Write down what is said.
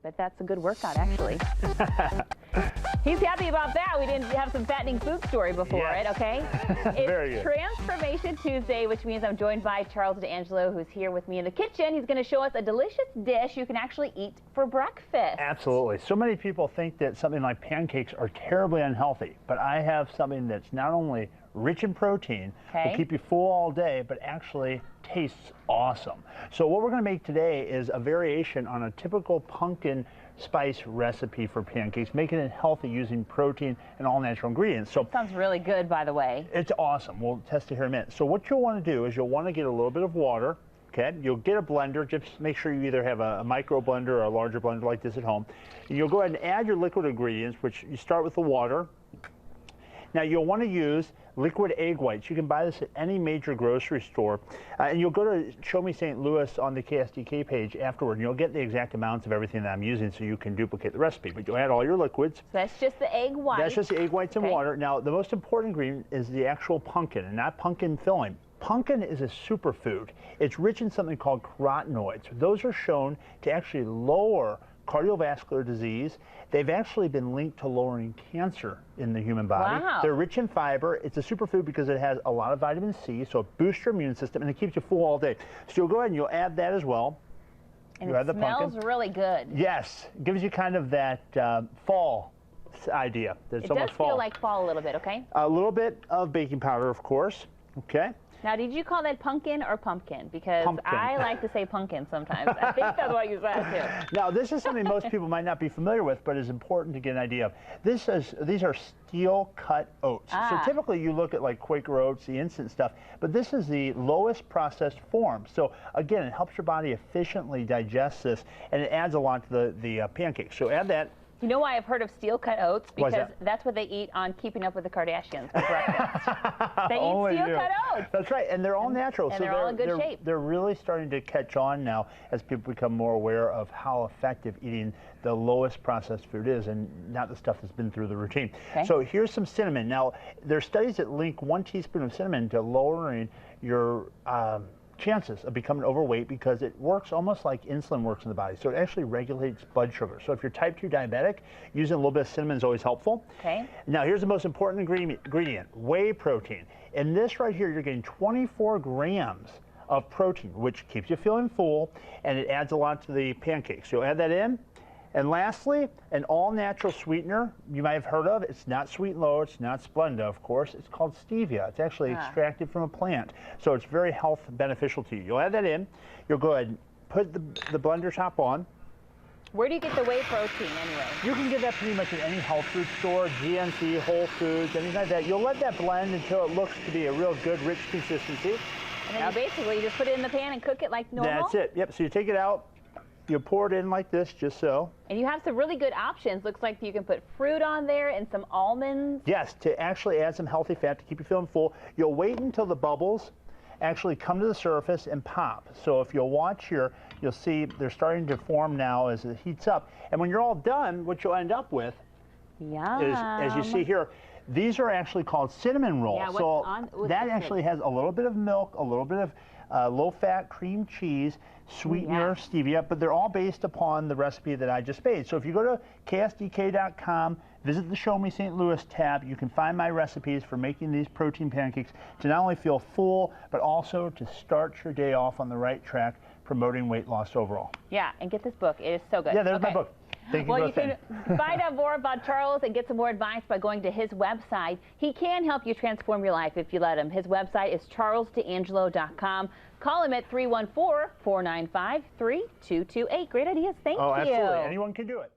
But that's a good workout, actually. He's happy about that. We didn't have some fattening food story before it, okay? It's Transformation Tuesday, which means I'm joined by Charles D'Angelo, who's here with me in the kitchen. He's going to show us a delicious dish you can actually eat for breakfast. Absolutely. So many people think that something like pancakes are terribly unhealthy, but I have something that's not only rich in protein, will keep you full all day, but actually tastes awesome. So what we're going to make today is a variation on a typical pumpkin spice recipe for pancakes, making it healthy using protein and all natural ingredients. So it sounds really good, by the way. It's awesome. We'll test it here in a minute. So what you'll want to do is you'll want to get a little bit of water. Okay, you'll get a blender. Just make sure you either have a micro blender or a larger blender like this at home. And you'll go ahead and add your liquid ingredients, which you start with the water. Now you'll want to use liquid egg whites. You can buy this at any major grocery store. And you'll go to Show Me St. Louis on the KSDK page afterward, and you'll get the exact amounts of everything that I'm using so you can duplicate the recipe. But you'll add all your liquids. So that's just the egg whites. That's just the egg whites and water. Now the most important ingredient is the actual pumpkin, and not pumpkin filling. Pumpkin is a superfood. It's rich in something called carotenoids. Those are shown to actually lower cardiovascular disease. They've actually been linked to lowering cancer in the human body. Wow. They're rich in fiber. It's a superfood because it has a lot of vitamin C, so it boosts your immune system and it keeps you full all day. So you'll go ahead and you'll add that as well. And it smells really good. Yes, it gives you kind of that fall idea. It does feel like fall a little bit, okay? A little bit of baking powder, of course, okay? Now, did you call that pumpkin or pumpkin? Because I like to say pumpkin sometimes. I think that's what you said, too. Now, this is something most people might not be familiar with, but is important to get an idea of. These are steel cut oats. So typically you look at like Quaker oats, the instant stuff, but this is the lowest processed form. So again, it helps your body efficiently digest this, and it adds a lot to the pancakes. So add that. You know why I've heard of steel-cut oats? Because that's what they eat on Keeping Up with the Kardashians for breakfast. They eat steel-cut oats. That's right, and they're all natural. And they're all in good shape. They're really starting to catch on now as people become more aware of how effective eating the lowest processed food is, and not the stuff that's been through the routine. So here's some cinnamon. Now, there's studies that link 1 teaspoon of cinnamon to lowering your chances of becoming overweight, because it works almost like insulin works in the body. So it actually regulates blood sugar. So if you're type 2 diabetic, using a little bit of cinnamon is always helpful. Now here's the most important ingredient, whey protein. In this right here, you're getting 24 grams of protein, which keeps you feeling full, and it adds a lot to the pancakes. So add that in. And lastly, an all-natural sweetener you might have heard of. It's not Sweet and Low, it's not Splenda, of course. It's called stevia. It's actually extracted from a plant. So it's very health beneficial to you. You'll add that in. You'll go ahead and put the blender top on. Where do you get the whey protein anyway? You can get that pretty much at any health food store, GNC, Whole Foods, anything like that. You'll let that blend until it looks to be a real good, rich consistency. And then you basically just put it in the pan and cook it like normal? That's it. Yep. So you take it out. You pour it in like this, just so. And you have some really good options. Looks like you can put fruit on there and some almonds. Yes, to actually add some healthy fat to keep you feeling full. You'll wait until the bubbles actually come to the surface and pop. So if you'll watch here, you'll see they're starting to form now as it heats up. And when you're all done, what you'll end up with is, as you see here, these are actually called cinnamon rolls. Yeah, so that actually has a little bit of milk, a little bit of low-fat cream cheese, sweetener, stevia, but they're all based upon the recipe that I just made. So if you go to ksdk.com, visit the Show Me St. Louis tab, you can find my recipes for making these protein pancakes to not only feel full, but also to start your day off on the right track, promoting weight loss overall. Yeah, and get this book. It is so good. Yeah, there's my book. Well, you can find out more about Charles and get some more advice by going to his website. He can help you transform your life if you let him. His website is charlesdangelo.com. Call him at 314-495-3228. Great ideas. Thank you. Oh, absolutely. Anyone can do it.